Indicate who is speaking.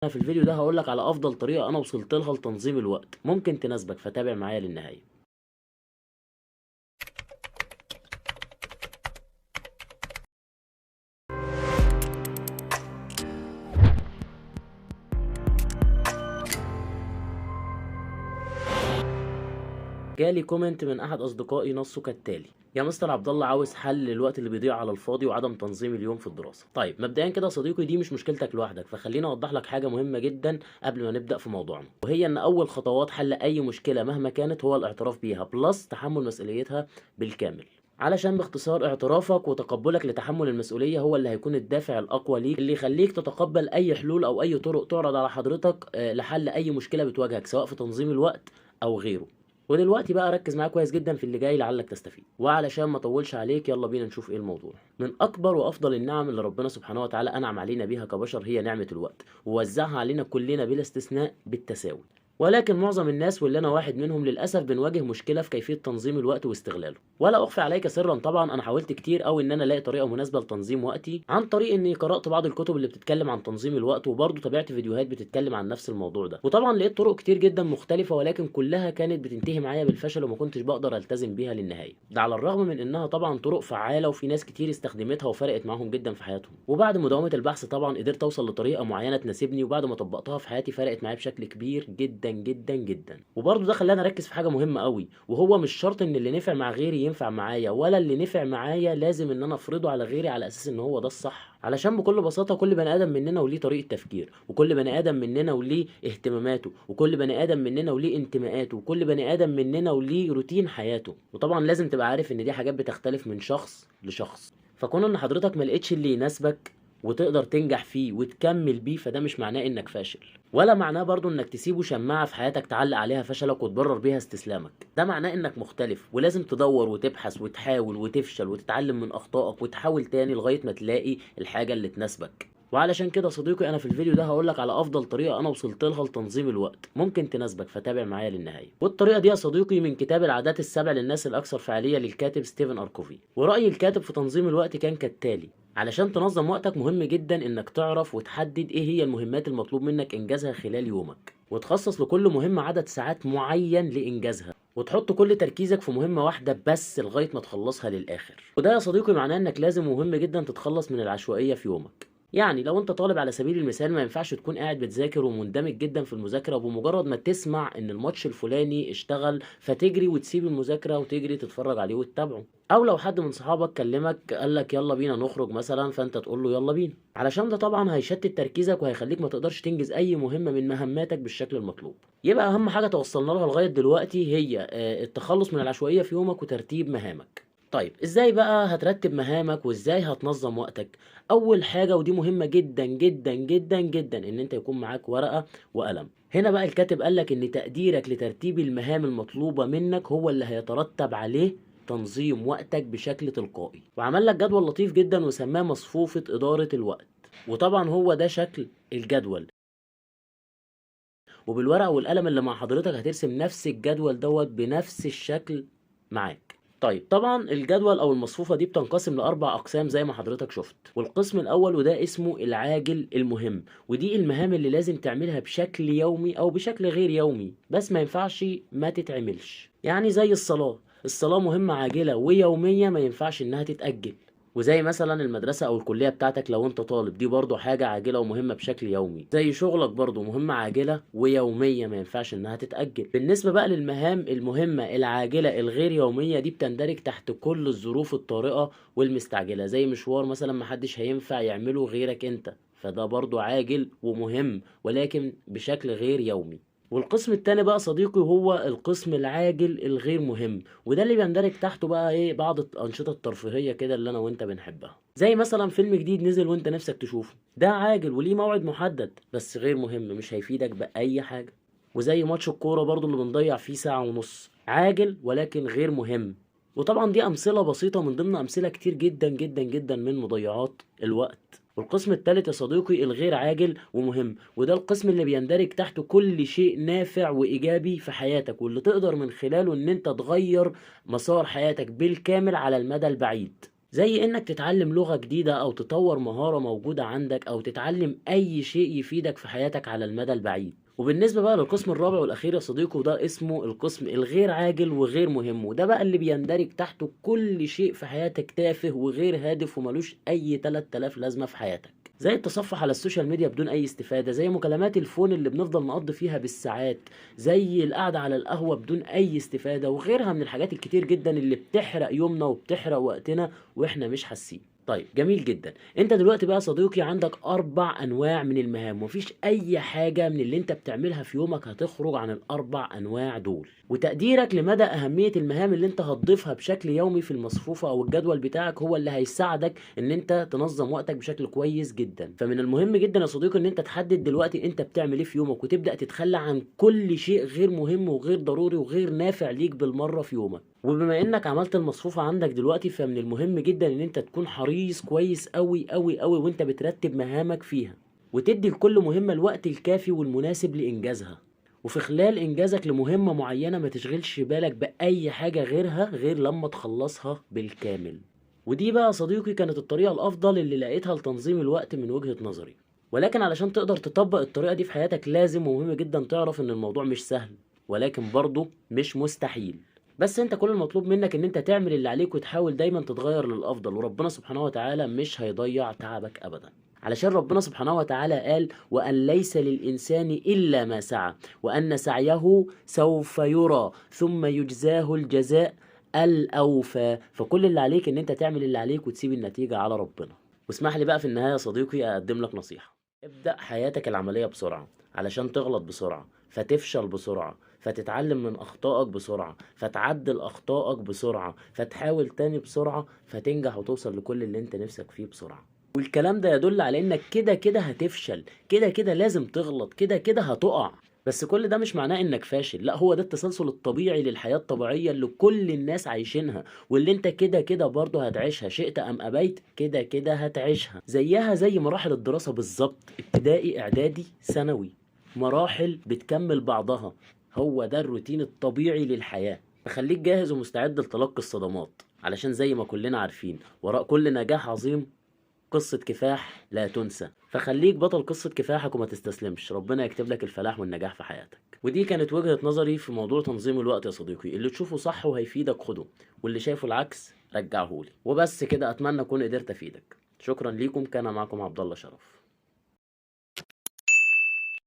Speaker 1: أنا في الفيديو ده هقولك على أفضل طريقة أنا وصلت لها لتنظيم الوقت، ممكن تناسبك فتابع معايا للنهاية. جالي كومنت من أحد أصدقائي نصه كالتالي: يا مستر عبد الله، عاوز حل للوقت اللي بيضيع على الفاضي وعدم تنظيم اليوم في الدراسة. طيب مبدئيا كده يا صديقي، دي مش مشكلتك لوحدك، فخليني أوضح لك حاجة مهمة جدا قبل ما نبدأ في موضوعنا، وهي إن أول خطوات حل أي مشكلة مهما كانت هو الاعتراف بيها بلس تحمل مسؤوليتها بالكامل. علشان باختصار اعترافك وتقبلك لتحمل المسؤولية هو اللي هيكون الدافع الأقوى ليك اللي يخليك تتقبل أي حلول أو أي طرق تعرض على حضرتك لحل أي مشكلة بتواجهك سواء في تنظيم الوقت أو غيره. ودلوقتي بقى ركز معايا كويس جدا في اللي جاي لعلك تستفيد، وعلشان ما اطولش عليك يلا بينا نشوف ايه الموضوع. من اكبر وافضل النعم اللي ربنا سبحانه وتعالى انعم علينا بيها كبشر هي نعمة الوقت، ووزعها علينا كلنا بلا استثناء بالتساوي. ولكن معظم الناس واللي انا واحد منهم للاسف بنواجه مشكله في كيفيه تنظيم الوقت واستغلاله. ولا اخفي عليك سرا، طبعا انا حاولت كتير قوي ان انا الاقي طريقه مناسبه لتنظيم وقتي، عن طريق اني قرات بعض الكتب اللي بتتكلم عن تنظيم الوقت، وبرضه تابعت فيديوهات بتتكلم عن نفس الموضوع ده. وطبعا لقيت طرق كتير جدا مختلفه، ولكن كلها كانت بتنتهي معايا بالفشل وما كنتش بقدر التزم بيها للنهايه. ده على الرغم من انها طبعا طرق فعاله وفي ناس كتير استخدمتها وفرقت معاهم جدا في حياتهم. وبعد مداومه البحث طبعا قدرت اوصل لطريقه معينه تناسبني، وبعد ما طبقتها في حياتي فرقت معايا بشكل كبير جدا جدا جدا. وبرضه ده خلاني اركز في حاجه مهمه قوي، وهو مش شرط ان اللي نفع مع غيري ينفع معايا، ولا اللي نفع معايا لازم ان انا افرضه على غيري على اساس ان هو ده الصح. علشان بكل بساطه كل بني ادم مننا وليه طريقه تفكير، وكل بني ادم مننا وليه اهتماماته، وكل بني ادم مننا وليه انتماءاته، وكل بني ادم مننا وليه روتين حياته. وطبعا لازم تبقى عارف ان دي حاجات بتختلف من شخص لشخص. فكون ان حضرتك ما لقيتش اللي يناسبك وتقدر تنجح فيه وتكمل بيه، فده مش معناه انك فاشل، ولا معناه برضو انك تسيبه شماعة في حياتك تعلق عليها فشلك وتبرر بيها استسلامك. ده معناه انك مختلف ولازم تدور وتبحث وتحاول وتفشل وتتعلم من اخطائك وتحاول تاني لغاية ما تلاقي الحاجة اللي تناسبك. وعلشان كده صديقي، انا في الفيديو ده هقولك على افضل طريقة انا وصلت لها لتنظيم الوقت، ممكن تناسبك فتابع معايا للنهاية. والطريقة دي يا صديقي من كتاب العادات السبع للناس الاكثر فعالية للكاتب ستيفن اركوفي. ورأي الكاتب في تنظيم الوقت كان كالتالي: علشان تنظم وقتك مهم جدا انك تعرف وتحدد ايه هي المهمات المطلوب منك انجازها خلال يومك، وتخصص لكل مهمة عدد ساعات معين لانجازها، وتحط كل تركيزك في مهمة واحدة بس لغاية ما تخلصها للآخر. وده يا صديقي معناه انك لازم مهم جدا تتخلص من العشوائية في يومك. يعني لو انت طالب على سبيل المثال، ما ينفعش تكون قاعد بتذاكر ومندمج جدا في المذاكرة، وبمجرد ما تسمع ان الماتش الفلاني اشتغل فتجري وتسيب المذاكرة وتجري تتفرج عليه وتتابعه. او لو حد من صحابك كلمك قالك يلا بينا نخرج مثلا، فانت تقول له يلا بينا، علشان ده طبعا هيشتت تركيزك وهيخليك ما تقدرش تنجز اي مهمة من مهماتك بالشكل المطلوب. يبقى اهم حاجة توصلنا لها لغاية دلوقتي هي التخلص من العشوائية في يومك وترتيب مهامك. طيب ازاي بقى هترتب مهامك وازاي هتنظم وقتك؟ اول حاجة ودي مهمة جدا جدا جدا جدا ان انت يكون معاك ورقة وقلم. هنا بقى الكاتب قالك ان تقديرك لترتيب المهام المطلوبة منك هو اللي هيترتب عليه تنظيم وقتك بشكل تلقائي، وعمل لك جدول لطيف جدا وسماه مصفوفة إدارة الوقت. وطبعا هو ده شكل الجدول، وبالورقة والقلم اللي مع حضرتك هترسم نفس الجدول دوت بنفس الشكل معاك. طيب طبعا الجدول او المصفوفة دي بتنقسم لاربع اقسام زي ما حضرتك شفت، والقسم الاول وده اسمه العاجل المهم، ودي المهام اللي لازم تعملها بشكل يومي او بشكل غير يومي، بس ما ينفعش ما تتعملش. يعني زي الصلاة مهمة عاجلة ويومية ما ينفعش انها تتأجل. وزي مثلا المدرسة او الكلية بتاعتك لو انت طالب، دي برضو حاجة عاجلة ومهمة بشكل يومي. زي شغلك برضو مهمة عاجلة ويومية ما ينفعش انها تتأجل. بالنسبة بقى للمهام المهمة العاجلة الغير يومية، دي بتندرج تحت كل الظروف الطارئة والمستعجلة، زي مشوار مثلا محدش هينفع يعمله غيرك انت، فده برضو عاجل ومهم ولكن بشكل غير يومي. والقسم التاني بقى صديقي هو القسم العاجل الغير مهم، وده اللي بيندرج تحته بقى ايه بعض الانشطه الترفيهيه كده اللي انا وانت بنحبها، زي مثلا فيلم جديد نزل وانت نفسك تشوفه، ده عاجل وليه موعد محدد بس غير مهم مش هيفيدك باي حاجه. وزي ماتش الكوره برضو اللي بنضيع فيه ساعه ونص، عاجل ولكن غير مهم. وطبعا دي امثله بسيطه من ضمن امثله كتير جدا جدا جدا من مضيعات الوقت. والقسم الثالث يا صديقي الغير عاجل ومهم، وده القسم اللي بيندرج تحته كل شيء نافع وإيجابي في حياتك، واللي تقدر من خلاله ان انت تغير مسار حياتك بالكامل على المدى البعيد. زي انك تتعلم لغة جديدة او تطور مهارة موجودة عندك او تتعلم اي شيء يفيدك في حياتك على المدى البعيد. وبالنسبة بقى للقسم الرابع والاخير يا صديقي، وده اسمه القسم الغير عاجل وغير مهم، وده بقى اللي بيندرج تحته كل شيء في حياتك تافه وغير هادف وملوش اي 3000 لازمة في حياتك، زي التصفح على السوشيال ميديا بدون اي استفادة، زي مكالمات الفون اللي بنفضل نقضي فيها بالساعات، زي القعدة على القهوة بدون اي استفادة، وغيرها من الحاجات الكتير جدا اللي بتحرق يومنا وبتحرق وقتنا واحنا مش حاسين. طيب جميل جدا، انت دلوقتي بقى يا صديقي عندك 4 انواع من المهام، ومفيش اي حاجة من اللي انت بتعملها في يومك هتخرج عن ال4 انواع دول. وتقديرك لمدى اهمية المهام اللي انت هتضيفها بشكل يومي في المصفوفة او الجدول بتاعك هو اللي هيساعدك ان انت تنظم وقتك بشكل كويس جدا. فمن المهم جدا يا صديقي ان انت تحدد دلوقتي انت بتعمل ايه في يومك، وتبدأ تتخلى عن كل شيء غير مهم وغير ضروري وغير نافع ليك بالمرة في يومك. وبما انك عملت المصفوفة عندك دلوقتي، فمن المهم جدا ان انت تكون حريص كويس قوي قوي قوي وانت بترتب مهامك فيها، وتدي لكل مهمة الوقت الكافي والمناسب لإنجازها. وفي خلال إنجازك لمهمة معينة ما تشغلش بالك بأي حاجة غيرها غير لما تخلصها بالكامل. ودي بقى يا صديقي كانت الطريقة الأفضل اللي لقيتها لتنظيم الوقت من وجهة نظري. ولكن علشان تقدر تطبق الطريقة دي في حياتك لازم ومهم جدا تعرف ان الموضوع مش سهل، ولكن برضه مش مستحيل. بس انت كل المطلوب منك ان انت تعمل اللي عليك وتحاول دايما تتغير للافضل، وربنا سبحانه وتعالى مش هيضيع تعبك ابدا. علشان ربنا سبحانه وتعالى قال: وأن ليس للإنسان إلا ما سعى وأن سعيه سوف يرى ثم يجزاه الجزاء الأوفى. فكل اللي عليك ان انت تعمل اللي عليك وتسيب النتيجة على ربنا. واسمح لي بقى في النهاية يا صديقي أقدم لك نصيحة: ابدأ حياتك العملية بسرعة علشان تغلط بسرعة، فتفشل بسرعة، فتتعلم من أخطائك بسرعة، فتعدل أخطائك بسرعة، فتحاول تاني بسرعة، فتنجح وتوصل لكل اللي انت نفسك فيه بسرعة. والكلام ده يدل على انك كده كده هتفشل، كده كده لازم تغلط، كده كده هتقع. بس كل ده مش معناه انك فاشل، لا، هو ده التسلسل الطبيعي للحياة الطبيعية اللي كل الناس عايشينها، واللي انت كده كده برضه هتعيشها، شئت ام ابيت كده كده هتعيشها. زيها زي مراحل الدراسة بالظبط، ابتدائي اعدادي ثانوي، مراحل بتكمل بعضها. هو ده الروتين الطبيعي للحياة. فخليك جاهز ومستعد لتلقي الصدمات، علشان زي ما كلنا عارفين وراء كل نجاح عظيم قصة كفاح لا تنسى. فخليك بطل قصة كفاحك وما تستسلمش، ربنا يكتب لك الفلاح والنجاح في حياتك. ودي كانت وجهة نظري في موضوع تنظيم الوقت يا صديقي، اللي تشوفه صح وهيفيدك خده، واللي شايفه العكس رجعهولي. وبس كده، أتمنى أكون قدرت أفيدك. شكرا ليكم، كان معكم عبد الله شرف.